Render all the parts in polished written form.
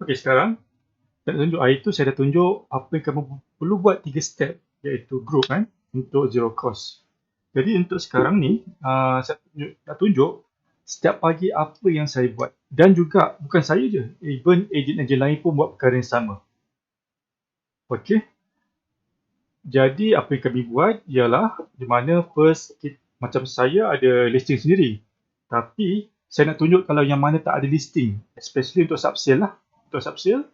Okey, sekarang saya nak tunjuk hari tu saya dah tunjuk apa yang kamu perlu buat 3 step, iaitu group untuk zero cost. Jadi untuk sekarang ni saya nak tunjuk setiap pagi apa yang saya buat, dan juga bukan saya je, even ejen-ejen lain pun buat perkara yang sama. Okey. Jadi apa yang kami buat ialah di mana first macam saya ada listing sendiri. Tapi saya nak tunjuk kalau yang mana tak ada listing, especially untuk sub-sale lah. Untuk sub-sale.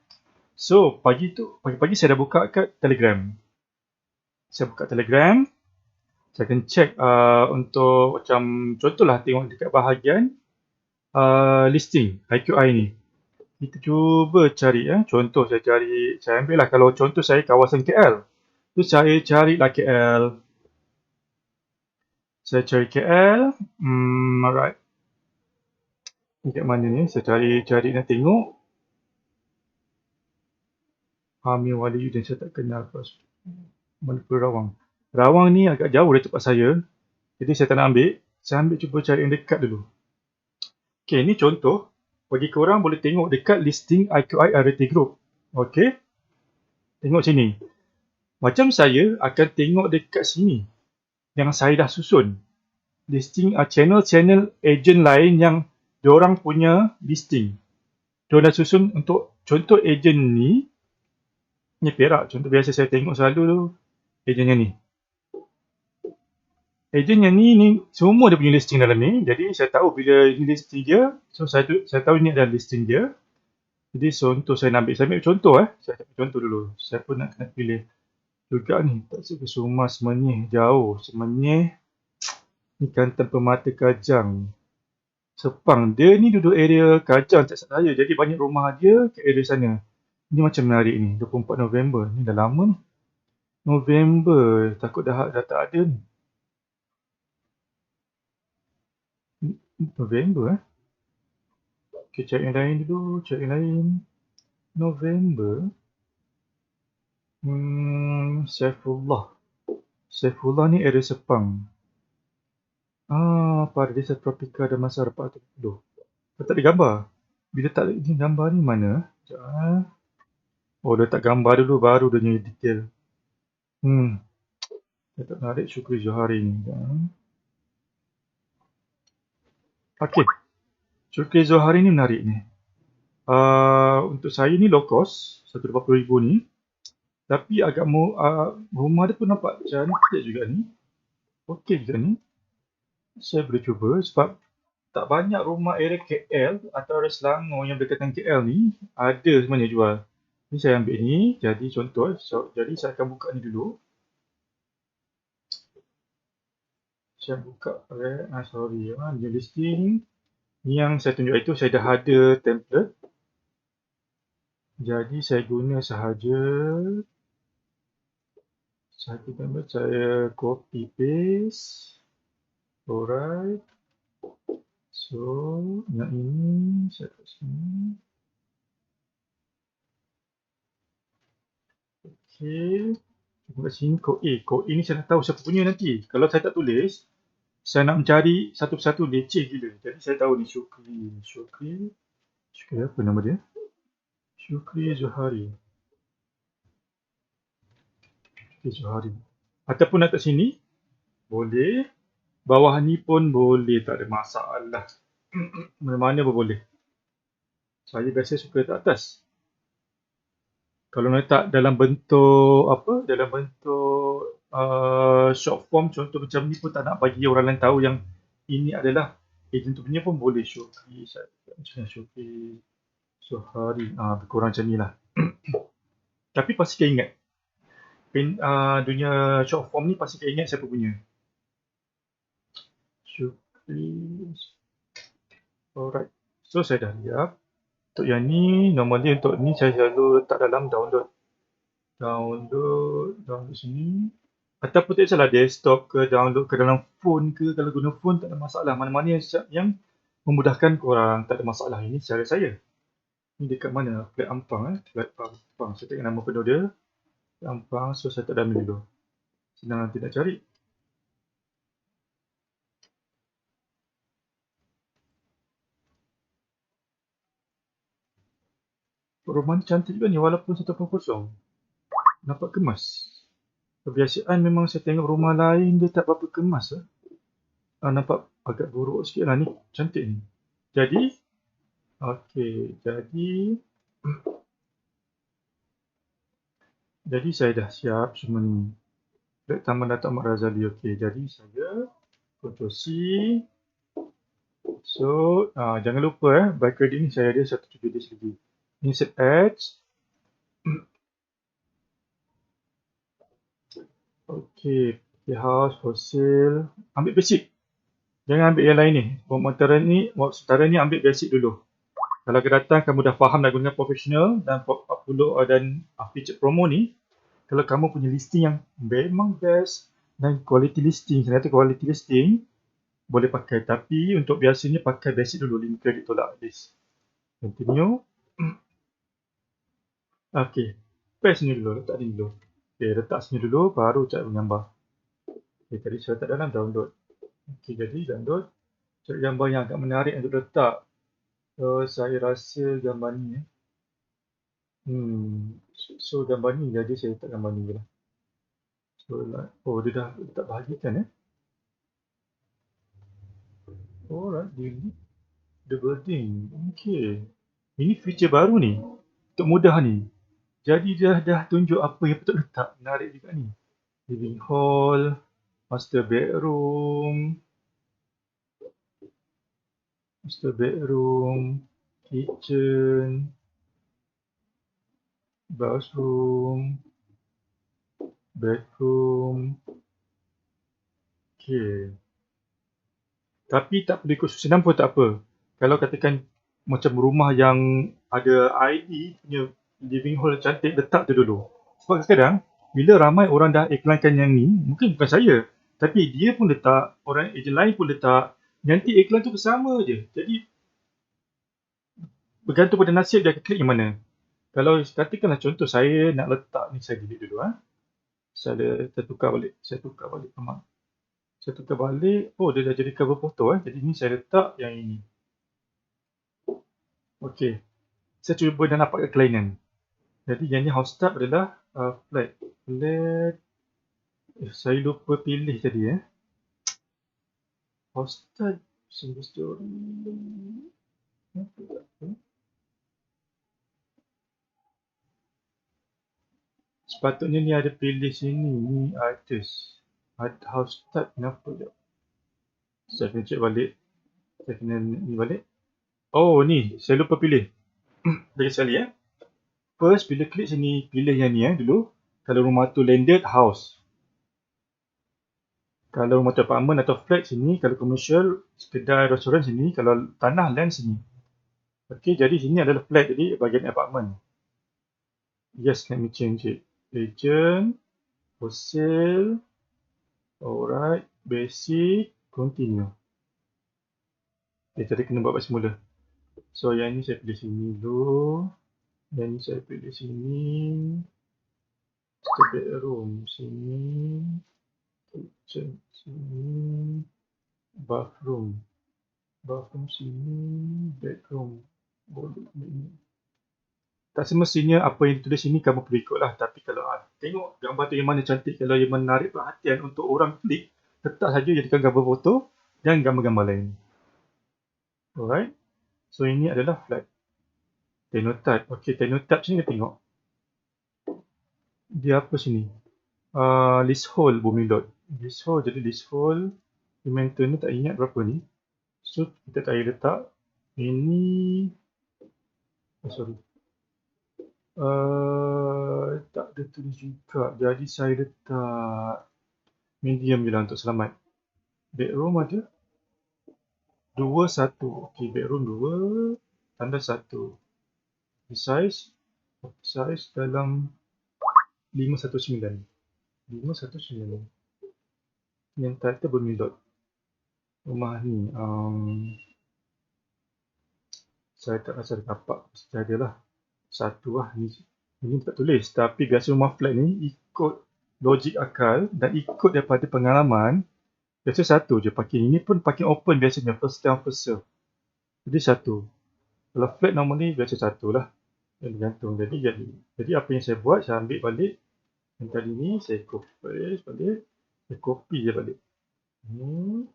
So pagi-pagi saya dah buka kat Telegram. Saya buka Telegram, saya akan check untuk macam contohlah tengok dekat bahagian listing IQI ni. Kita cuba cari contoh saya ambil lah kalau contoh saya kawasan KL. Tu saya carilah KL. Saya cari KL. Alright. Dekat mana ni? Saya cari nak tengok. Amir Wali dan saya tak kenal. Mana pun Rawang. Rawang ni agak jauh dari tempat saya. Jadi saya tak nak ambil. Saya ambil cuba cari yang dekat dulu. Okay, ni contoh. Bagi korang boleh tengok dekat listing IQI RT Group. Okay. Tengok sini. Macam saya akan tengok dekat sini. Yang saya dah susun. Listing channel-channel ejen lain yang diorang punya listing. Diorang dah susun untuk contoh ejen ni. Ni Perak. Contoh biasa saya tengok selalu tu. Ejen yang ni. Ejen yang ni semua dia punya listing dalam ni. Jadi saya tahu bila ini listing dia. So saya tahu ni adalah listing dia. Jadi contoh saya nak ambil. Saya ambil contoh Saya ambil contoh dulu. Saya pun nak kena pilih juga ni. Tak suka Sumar Semenyih. Jauh. Semenyih. Ni Kantan Permata Kajang. Sepang. Dia ni duduk area Kajang tak salah saya. Jadi banyak rumah dia ke area sana. Ni macam menarik ni. 24 November. Ni dah lama ni. November. Takut dah tak ada ni. November Okay, cari yang lain dulu. Cari yang lain. November. Saifullah. Saifullah ni area Sepang. Pada desa Tropika dan Masa 470. Tak ada gambar. Bila tak ada ni gambar ni mana? Sekejap. Oh, dia letak gambar dulu baru dia punya detail. Saya tak menarik Syukri Johari ni. Okey. Syukri Johari ni menarik ni. Untuk saya ni low cost. 180,000 ni. Tapi agak rumah dia pun nampak cantik juga ni. Okey juga ni. Saya boleh cuba sebab tak banyak rumah area KL atau area Selangor yang berdekatan KL ni ada sebenarnya jual. Ni saya ambil ni jadi contoh. Jadi saya akan buka ni dulu. Saya buka new listing. Ni yang saya tunjuk itu saya dah ada template. Jadi saya guna sahaja satu template, saya copy paste. Alright. So, yang ini saya kat sini. Okay. Cuba kat sini kod A. Kod A ni saya nak tahu siapa punya nanti. Kalau saya tak tulis, saya nak mencari satu persatu leceh gila. Jadi saya tahu ni Syukri. Syukri apa nama dia? Syukri Johari. Syukri Johari. Ataupun nak kat sini, boleh. Bawah ni pun boleh, tak ada masalah. Mana-mana pun boleh. Saya biasa suka letak atas. Kalau letak dalam bentuk dalam bentuk short form contoh macam ni pun tak nak bagi orang lain tahu yang ini adalah ejen tu punya pun boleh. Syukri Johari. Kurang macam ni lah. Tapi pasti kau ingat. Dunia short form ni pasti kau ingat siapa punya. Syukri. Alright. So saya dah lihat. Untuk yang ni, normally untuk ni saya selalu letak dalam download. Download sini. Ataupun tak salah desktop ke download ke dalam phone ke. Kalau guna phone tak ada masalah. Mana-mana yang memudahkan korang tak ada masalah. Ini cara saya. Ini dekat mana? Flat Ampang Flat Ampang. Saya tengok nama penuh dia. Flat Ampang. So saya tak dah ambil dulu. Senang nanti nak cari. Rumah ni cantik juga ni walaupun 180. Nampak kemas. Kebiasaan memang saya tengok rumah lain dia tak berapa kemas lah. Nampak agak buruk sikit lah ni. Cantik ni. Jadi, okey. Jadi saya dah siap semua ni. Flat Taman Dato' Ahmad Razali. Okey, jadi saya Ctrl C. So, jangan lupa by credit ni saya ada 1 disk lagi. Insert ads. Okey, house for sale. Ambil basic. Jangan ambil yang lain ni. Sementara ni ambil basic dulu. Kalau akan datang kamu dah faham nak guna professional dan 40 dan feature promo ni, kalau kamu punya listing yang memang best dan quality listing, saya kata quality listing boleh pakai, tapi untuk biasanya pakai basic dulu, 5 kredit tolak at least. Continue. Okey, paste sini dulu, letak ni dulu. Okey, letak sini dulu baru cari gambar. Okey, tadi saya letak dalam download. Okey, jadi download. Cari gambar yang agak menarik untuk letak. So, saya rasa gambar ni So gambar ni, jadi saya letak gambar ni je lah. So, dia dah letak bahagikan Alright, the building. Okay. Ini feature baru ni. Untuk mudah ni. Jadi dia dah tunjuk apa yang patut letak. Menarik juga ni. Living hall, master bedroom, kitchen, bathroom, bedroom. Okay. Tapi tak perlu ikut susunan pun tak apa. Kalau katakan macam rumah yang ada ID punya living hall cantik, letak tu dulu. Sebab kadang-kadang bila ramai orang dah iklankan yang ni, mungkin bukan saya, tapi dia pun letak, orang ejen lain pun letak, nanti iklan tu bersama je. Jadi bergantung pada nasib dia akan klik yang mana. Kalau katakanlah contoh saya nak letak ni, saya delete dulu Saya tukar balik. Saya tukar balik. Oh, dia dah jadi cover foto Jadi ni saya letak yang ini. Okey. Saya cuba dah nampak kelainan. Jadi yang ni house type adalah flat. Saya lupa pilih tadi House type single story. Sepatutnya ni ada pilih sini. Ni artist. House type kenapa je? Saya kena check balik. Saya kena ni balik. Oh ni, saya lupa pilih. Lagi sekali First, bila klik sini, pilih yang ni dulu. Kalau rumah tu landed, house. Kalau rumah tu apartment atau flat sini. Kalau commercial, kedai, restoran sini. Kalau tanah, land sini. Okey, jadi sini adalah flat. Jadi bahagian apartment. Yes, let me change it. Agent, for sale. Alright, basic, continue. Okay, tadi kena buat semula. So, yang ni saya pilih sini dulu. Yang ni saya pilih sini. Master bedroom sini. Kitchen sini. Bathroom sini. Bedroom. Boleh ni. Tak semestinya apa yang ditulis sini kamu perlu ikutlah. Tapi kalau tengok gambar tu yang mana cantik, kalau yang menarik perhatian untuk orang klik, letak saja jadikan gambar foto dan gambar-gambar lain. Alright. So ini adalah flat. Tenotype. Okey, tenotype sini kita tengok. Dia apa sini? Leasehold Bumi Lot. Leasehold, jadi leasehold. Inventor ni tak ingat berapa ni. So kita tak payah letak. Ini sorry. Tak ada tulis juga. Jadi saya letak medium je lah untuk selamat. Bedroom ada 2, 1. Okey, bedroom 2, tanda 1. Size dalam 519. 519. Yang title Bumi Lot. Rumah ni saya tak rasa ada tapak. Mesti ada lah. 1 lah. Ini tak tulis. Tapi biasa rumah flat ni ikut logik akal dan ikut daripada pengalaman. Biasa 1 je parking. Ini pun parking open biasanya. First come, first serve. Jadi 1. Kalau flat normally biasa 1 lah. Yang bergantung. Jadi apa yang saya buat, saya ambil balik yang tadi ni, saya copy balik, saya copy je balik. Ni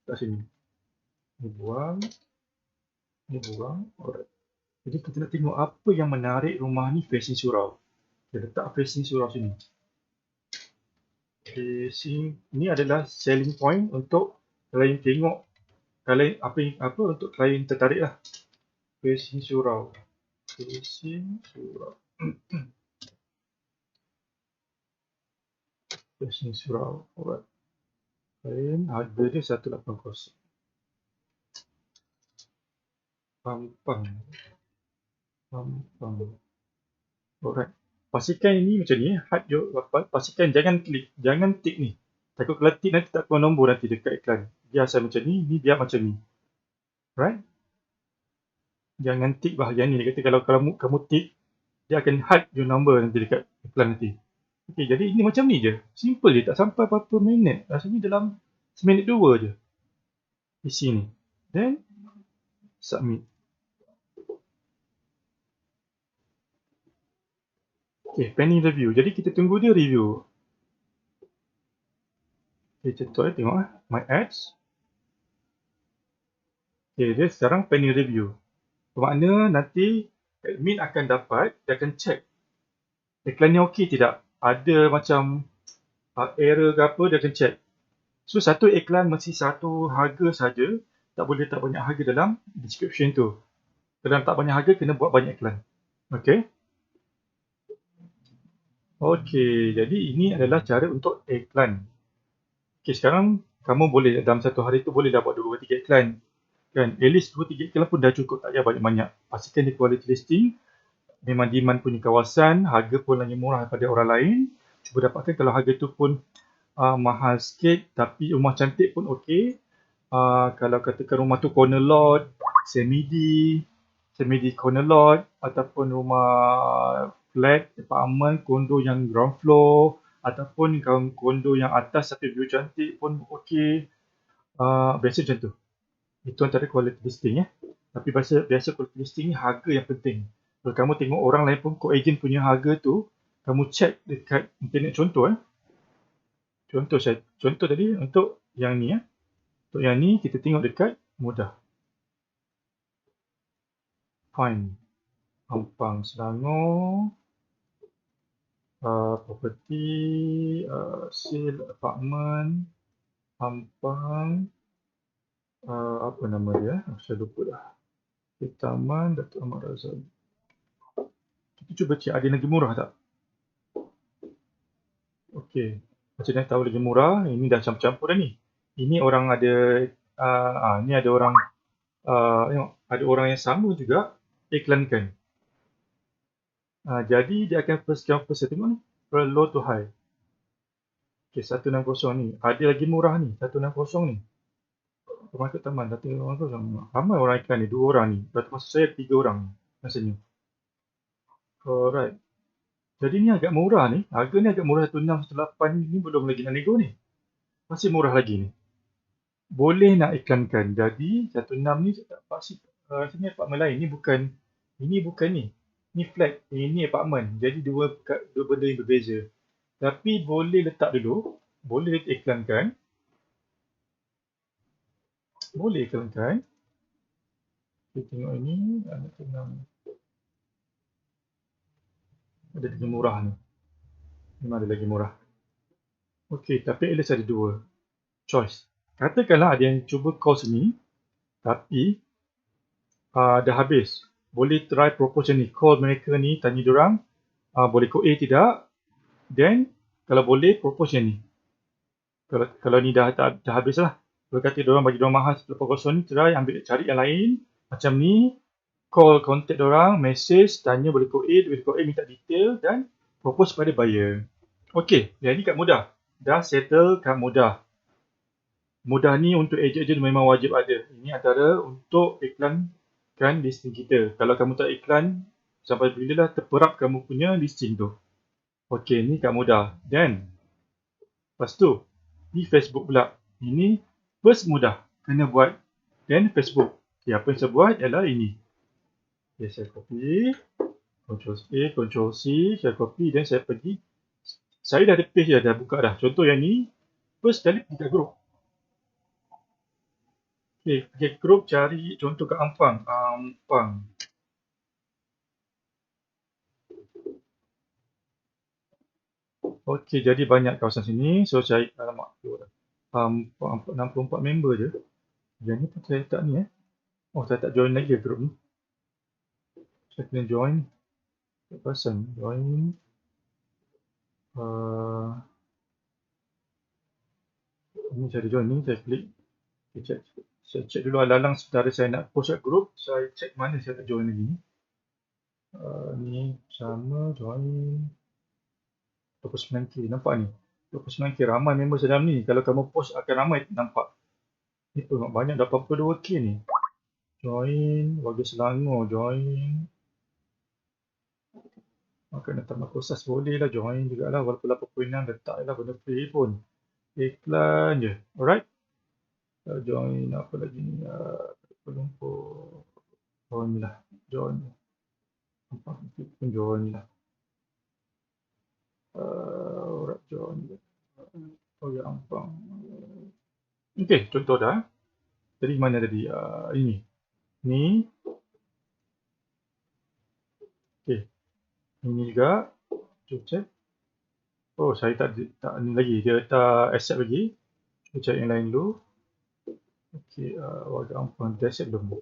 kat sini. Ni buang, alright. Jadi kita nak tengok apa yang menarik rumah ni facing surau. Kita letak facing surau sini. Facing ni adalah selling point untuk klien tengok, klien apa untuk klien tertarik lah. Facing surau. Facing surau. Facing surau. Alright. Klien harga dia 180. Pampang. Alright. Pastikan ini macam ni. Pastikan jangan klik, jangan tik ni. Takut kalau tik nanti tak keluar nombor nanti dekat iklan. Dia asal macam ni biar macam ni. Right? Jangan tik bahagian ni. Dia kata kalau kamu tik, dia akan hide your number nanti dekat iklan nanti. Okey, jadi ini macam ni je. Simple je, tak sampai berapa minit. Rasanya dalam seminit 2 je. Isi ni. Then submit. Okay, pending review. Jadi kita tunggu dia review. Okay, contoh tengok my ads. Okay, dia sekarang pending review. Bermakna nanti admin akan dapat, dia akan check iklan ni okey tidak. Ada macam error ke apa, dia akan check. So satu iklan mesti satu harga saja, tak boleh tak banyak harga dalam description tu. Kalau tak banyak harga, kena buat banyak iklan. Okay. Okey, jadi ini adalah cara untuk iklan. Okey, sekarang kamu boleh dalam satu hari tu boleh dah buat 2-3 iklan. Kan, at least 2-3 iklan pun dah cukup, tak payah banyak-banyak. Pastikan dia quality listing, memang demand punya kawasan, harga pun lagi murah daripada orang lain. Cuba dapatkan kalau harga tu pun mahal sikit tapi rumah cantik pun okey. Kalau katakan rumah tu corner lot, semi-D corner lot, ataupun rumah flat, apartment, kondo yang ground floor, ataupun kondo yang atas tapi view cantik pun okey. Biasa macam tu. Itu antara quality listing ya. Tapi biasa quality listing ni harga yang penting. Kalau kamu tengok orang lain pun, co-agent punya harga tu, kamu check dekat internet. Contoh tadi untuk yang ni ya. Untuk yang ni kita tengok dekat mudah. Find Ampang Selangor, property, sale apartment, Ampang, apa nama dia? Saya lupa dah. Taman Datuk Ahmad Razak. Kita cuba cek ada lagi murah tak? Okey. Macam mana tahu lagi murah? Ini dah campur-campur dah ni. Ini orang ada ni ada orang tengok, ada orang yang sama juga iklankan. Jadi dia akan first come first serve. Tengok ni, from low to high. Okey, 160 ni. Ada lagi murah ni, 160 ni. Pemarket Taman, 160. Ramai orang iklan ni, 2 orang ni. Maksud saya 3 orang rasanya. Alright. Jadi ni agak murah ni. Harga ni agak murah, 16, 18 ni belum lagi nak nego ni. Masih murah lagi ni. Boleh nak iklankan. Jadi 16 ni pasti rasanya apartmen lain. Ini bukan ni. Ni flat. Ini apartmen. Jadi dua benda yang berbeza. Tapi boleh letak dulu. Boleh iklankan. Kita tengok ini. Ada lagi murah ni. Memang ada lagi murah. Okey, tapi at least ada 2 choice. Katakanlah ada yang cuba call sini. Tapi dah habis. Boleh try propose ni. Call mereka ni, tanya diorang. Boleh code A tidak. Then, kalau boleh, propose yang ni. Kalau ni dah habis lah. Kalau kata diorang bagi diorang mahal 180 ni, try cari yang lain. Macam ni. Call, contact diorang, message, tanya boleh code A, minta detail dan propose pada buyer. Okey, jadi kat mudah. Dah settle kat mudah. Mudah ni untuk ejen-ejen memang wajib ada. Ini antara untuk iklankan listing kita. Kalau kamu tak iklan, sampai bila lah terperap kamu punya listing tu. Okey, ni kat mudah. Then, lepas tu, di Facebook pula. Ini first mudah. Kena buat. Then Facebook. Okay, apa yang saya buat ialah ini. Okay, saya copy. Ctrl A, Ctrl C, saya copy dan saya pergi. Saya dah ada page dah buka dah. Contoh yang ni, first kali pergi kat group. Okay, group cari contoh kat Ampang. Ampang. Okey, jadi banyak kawasan sini. So, saya alamak. Ampang, 64 member je. Yang ni pun saya tak ni Oh, saya tak join lagi group ni. Saya kena join. Pasal join. Ini saya join ni, saya klik. Saya check dulu alang-alang saudara saya nak post kat group. Saya check mana saya tak join lagi ni. Ni sama join 29k, nampak ni 29k, ramai member dalam ni. Kalau kamu post akan ramai nampak. Ni pun banyak, dah 42k ni. Join warga Selangor, join makan datang Makosas boleh lah, join jugalah walaupun 8.6 letak lah benda free pun. Iklan je. Alright. Join apa lagi ni? Lumpur. Join lah. Join. Nampak pun join lah. Alright, join. Oh ya, Ampang. Okay, contoh dah. Jadi mana tadi? Ini. Ni. Okay. Ini juga. Cuba check. Oh, saya tak ni lagi. Dia tak accept lagi. Cuba check yang lain dulu. Okay, warga Ampang. Dia accept belum?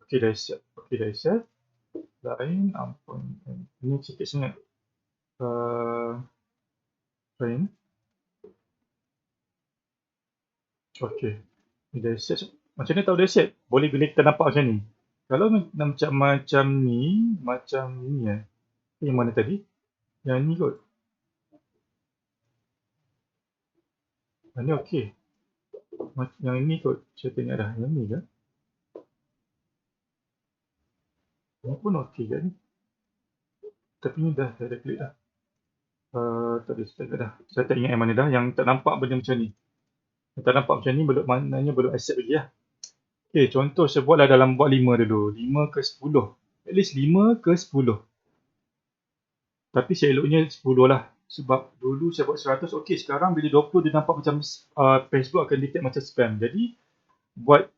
Okay, dah accept. Okay, dah accept. Lain Ampang. Ini sikit sangat. Lain. Okay. Dia accept. Macam ni tahu dia accept? Boleh bila kita nampak macam ni. Kalau macam ni yang mana tadi? Yang ni kot. Yang ni okey. Yang ini kot. Saya tengok dah. Yang ni ke? Ini pun okey kan? Tapi ni dah, saya dah klik dah. Tadi saya tengok dah. Saya tak ingat yang mana dah. Yang tak nampak benda macam ni. Yang tak nampak macam ni, maknanya belum accept lagi lah. Okay, contoh saya buatlah dalam buat 5 dulu. 5 ke 10. At least 5 ke 10. Tapi saya eloknya 10 lah. Sebab dulu saya buat 100, okey. Sekarang bila 20 dia nampak macam Facebook akan detect macam spam. Jadi buat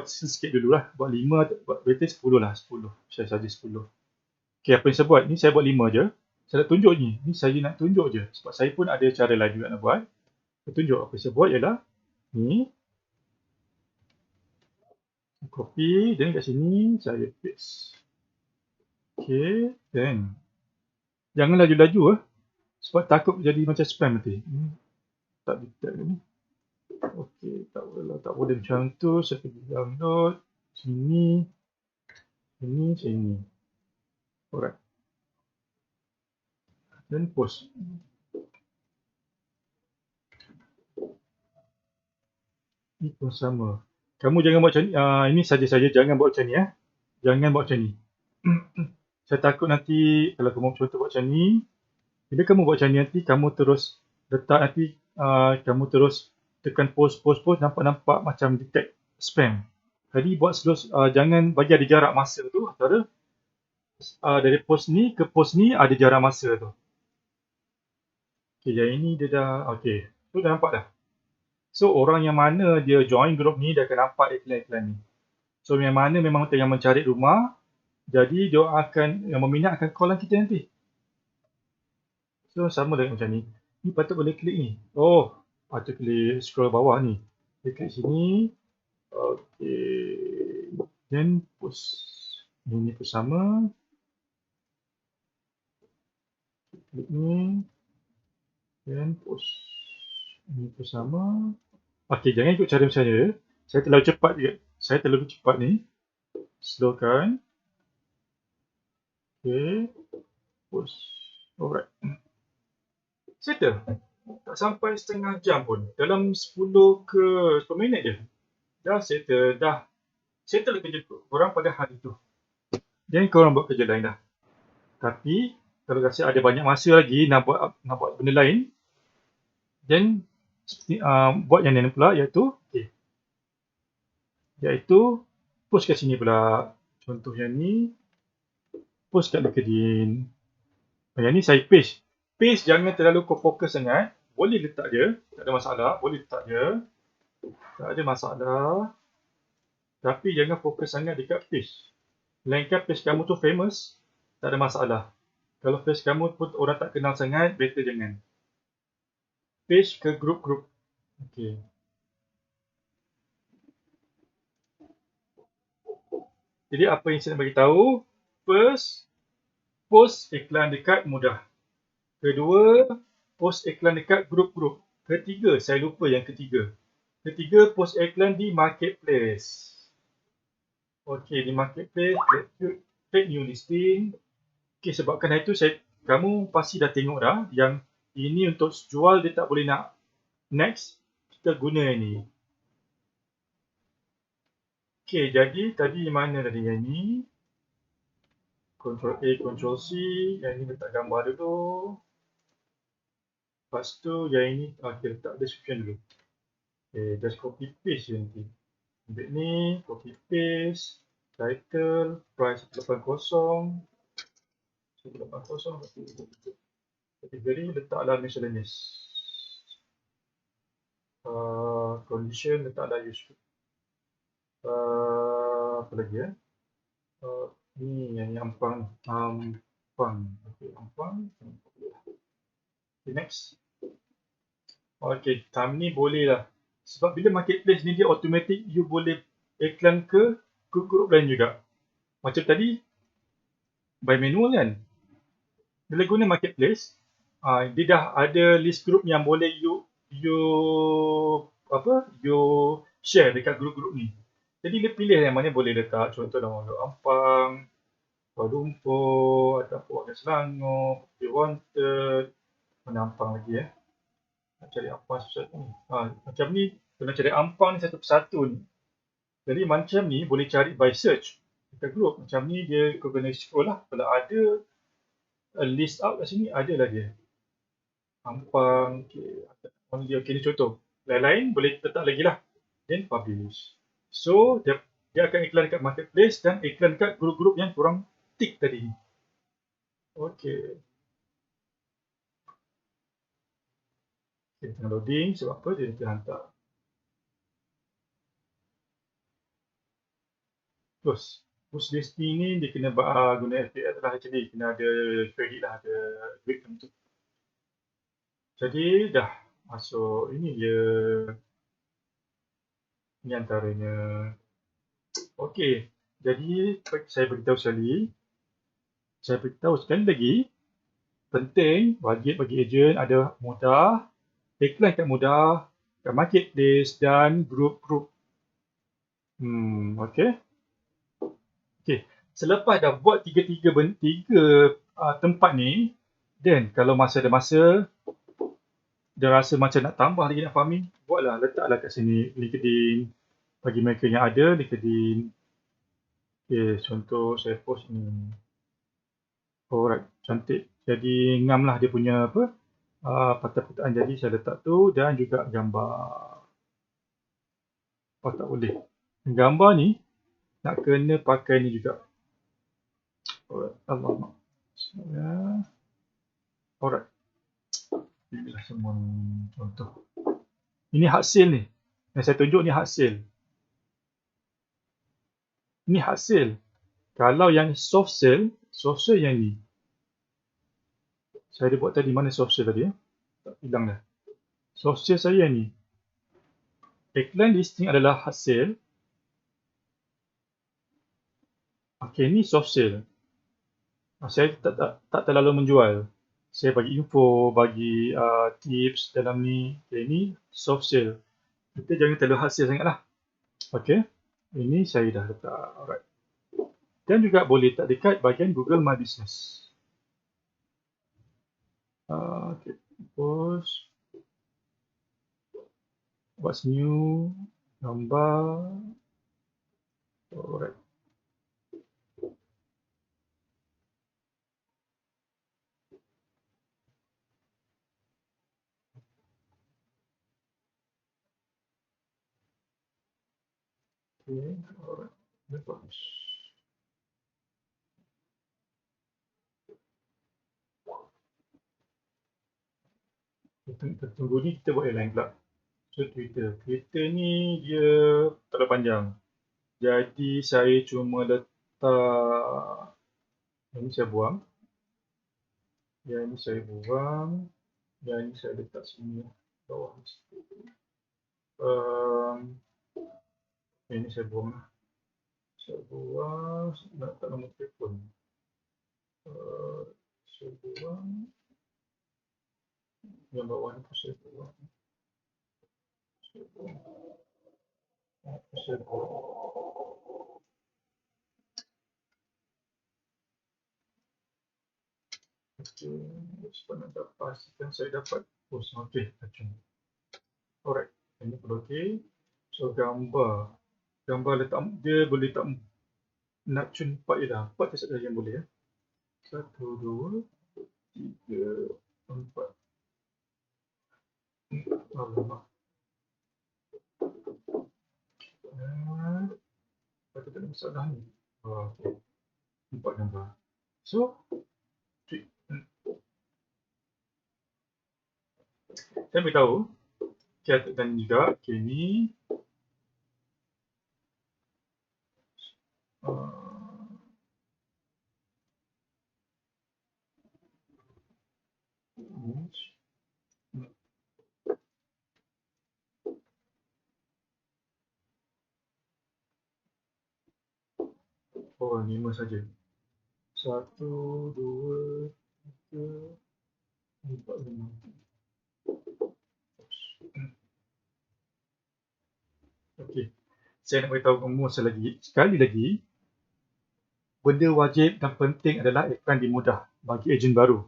sikit dulu lah. Buat 5, better 10 lah. 10. Saya saja 10. Okay, apa yang saya buat? Ni saya buat 5 je. Saya nak tunjuk ni. Ni saya nak tunjuk je. Sebab saya pun ada cara lain juga nak buat. Saya tunjuk apa yang saya buat ialah ni. Copy. Dan kat sini saya paste. Okay. Then. Jangan laju-laju sebab takut jadi macam spam nanti. Tak detect ni. Okey, tak boleh macam tu. Saya pergi download. Sini. Sini. Alright. Dan post. Ini pun sama. Kamu jangan buat macam ni. Ini saja-saja. Jangan buat macam ni. Jangan buat macam ni. Saya takut nanti kalau kamu contoh buat macam ni. Bila kamu buat macam ni nanti, kamu terus letak nanti. Kamu terus tekan post. Nampak macam detect spam. Jadi buat slow. Jangan bagi ada jarak masa tu antara dari post ni ke post ni ada jarak masa tu. Okay, yang ini dia dah, okay. Tu dah nampak dah. So, orang yang mana dia join group ni, dia akan nampak iklan-iklan ni. So, yang mana memang tengah mencari rumah, jadi dia akan, yang meminat akan call kita nanti. So, sama dengan macam ni. Ni patut boleh klik ni. Oh, patut klik scroll bawah ni. Dia klik sini. Okay. Then, post. Ini pun sama. Klik ni. Dan post. Ini pun sama. Okey, jangan ikut cara macam saya. Saya terlalu cepat juga. Saya terlalu cepat ni. Slowkan. Okey. Post. Alright. Settle. Tak sampai setengah jam pun. Dalam 10 ke 10 minit je. Dah settle. Dah settle kerja korang pada hari tu. Jangan korang buat kerja lain dah. Tapi, kalau rasa ada banyak masa lagi nak buat benda lain, then buat yang lain pula iaitu post kat sini pula. Contoh yang ni, post kat LinkedIn. Yang ni saya paste. Paste jangan terlalu kau fokus sangat. Boleh letak dia, tak ada masalah. Boleh letak dia, tak ada masalah. Tapi jangan fokus sangat dekat paste. Melainkan paste kamu tu famous, tak ada masalah. Kalau paste kamu pun orang tak kenal sangat, better jangan. Paste ke grup-grup. Okay. Jadi apa yang saya nak bagi tahu, first, post iklan dekat mudah. Kedua, post iklan dekat grup-grup. Ketiga, saya lupa yang ketiga. Ketiga, post iklan di marketplace. Okey, di marketplace, create new listing. Okey, sebabkan itu kamu pasti dah tengok dah yang ini untuk jual dia tak boleh nak next, kita guna ini. Okey, jadi tadi mana tadi yang ni? Ctrl A, Ctrl C, yang ini letak gambar dulu. Lepas tu yang ini, okey, letak description dulu. Okey, just copy paste je nanti. Ambil ni, copy paste, title, price 180, 180, category, letaklah miscellaneous. Condition, letaklah useful. Apa lagi ya? Ni yang ampang. Okay, ampang. Okay, next. Okay, time ni boleh lah. Sebab bila marketplace ni dia automatic, you boleh iklan ke grup-grup lain juga. Macam tadi, by manual kan. Bila guna marketplace, dia dah ada list group yang boleh you share dekat grup-grup ni. Jadi dia pilih yang mana boleh letak. Contoh nama Ampang, Kuala Lumpur, ataupun Warga Selangor, Putih Wanted, mana Ampang lagi ya. Nak cari Ampang satu-satu ni. Macam ni, kena cari Ampang ni satu persatu ni. Jadi macam ni boleh cari by search dekat group. Macam ni dia kau kena scroll lah. Kalau ada list out kat sini, ada lah dia. Ampang, okay, ni contoh. Lain-lain boleh letak lagi lah. Then publish. So, dia akan iklan dekat marketplace dan iklan dekat grup-grup yang korang tick tadi. Okay. Dia tengah loading sebab apa? Dia tengah hantar. Terus, push listing ni dia kena guna FBS lah actually. Kena ada credit lah, ada duit tentu. Jadi dah masuk ini dia. Ini antaranya. Okey, jadi saya beritahu sekali. Saya beritahu sekali lagi. Penting bagi ejen ada mudah, iklan kat mudah, kat marketplace dan grup-grup. Okey. Okey, selepas dah buat tiga tempat ni, then kalau ada masa, dia rasa macam nak tambah lagi nak farming, buatlah, letaklah kat sini LinkedIn. Bagi mereka yang ada LinkedIn. Okey, contoh saya post ni. Alright, cantik. Jadi ngam lah dia punya patah-patahan. Jadi saya letak tu dan juga gambar. Oh tak boleh. Gambar ni nak kena pakai ni juga. Alright, alamak. Alright. Inilah semua contoh. Ini hard sale ni. Yang saya tunjuk ni hard sale. Ini hard sale. Kalau yang soft sale yang ni. Saya ada buat tadi, mana soft sale tadi ya? Tak hilang dah. Soft sale saya ni. Iklan listing adalah hard sale. Okey, ni soft sale. Saya tak terlalu menjual. Saya bagi info, bagi tips dalam ni. Okay, ni soft sale. Kita jangan terlalu hard sale sangat lah. Okey, ini saya dah letak. Alright. Dan juga boleh letak dekat bahagian Google My Business. Okay, post. What's new? Gambar. Alright. Okay, alright. Bagus. Kita tunggu ni, kita buat yang lain pula. So Twitter ni dia terlalu panjang. Jadi saya cuma letak yang ni saya buang. Yang ni saya buang. Yang ni saya letak sini bawah ni. Yang ni saya buang. Saya buang, nak letak nombor telefon. Saya buang. Yang bawah ni pun saya buang. Saya buang. Saya buang. Okay, sebab nak dapat pastikan saya dapat post. Okay, macam ni. Alright, ini pun okay. So gambar letak dia boleh letak nak cun 4 je dah. 4 je saja yang boleh ya. 1, 2, 3, 4. Alamak. Patut tak ada masalah ni. Okay. 4 gambar. So saya beritahu dan juga ni oh 5 saja. 1, 2, 3, 4, 5. Okey. Saya nak beritahu kamu sekali lagi, benda wajib dan penting adalah iklan dimudah bagi ejen baru.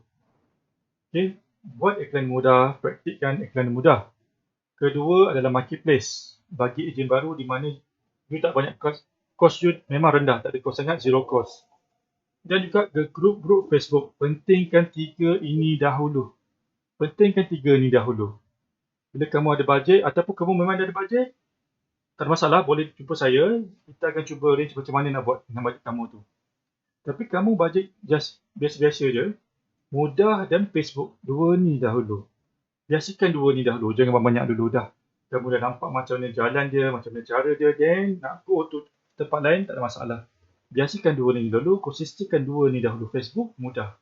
Okey, buat iklan mudah, praktikkan iklan mudah. Kedua adalah marketplace bagi ejen baru di mana you tak banyak kos you memang rendah, tak ada kos sangat, zero cost. Dan juga ke grup-grup Facebook, pentingkan 3 ini dahulu. Bila kamu ada bajet ataupun kamu memang ada bajet, tak ada masalah, boleh jumpa saya. Kita akan cuba arrange macam mana nak buat dengan bajet kamu tu. Tapi kamu bajet just biasa-biasa je, mudah dan Facebook, 2 ni dahulu. Biasakan 2 ni dahulu, jangan banyak dulu dah. Kamu dah nampak macam mana jalan dia, macam mana cara dia, then nak go to tempat lain, tak ada masalah. Biasakan 2 ni dahulu, konsistkan 2 ni dahulu. Facebook, mudah.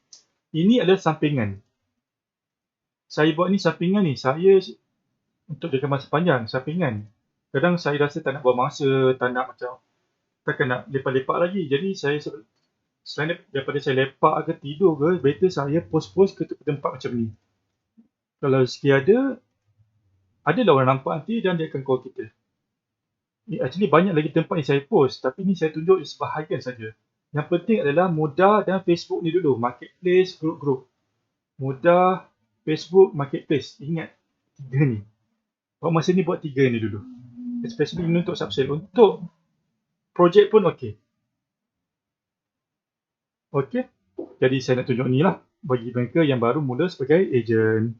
Ini adalah sampingan. Saya buat ni sampingan ni, saya untuk jangka masa panjang, sampingan. Kadang saya rasa tak nak buang masa, tak nak lepak-lepak lagi. Jadi saya selain daripada saya lepak ke tidur ke, better saya post-post ke tempat macam ni. Kalau rezeki adalah orang nampak nanti dan dia akan call kita. Actually banyak lagi tempat yang saya post, tapi ni saya tunjuk sebahagian saja. Yang penting adalah mudah dan Facebook ni dulu, marketplace, group-group. Mudah, Facebook, marketplace. Ingat 3 ni. Buat masa ni buat 3 ni dulu. Especially ini untuk subsale. Untuk projek pun okey. Okey. Jadi saya nak tunjuk ni lah bagi mereka yang baru mula sebagai ejen.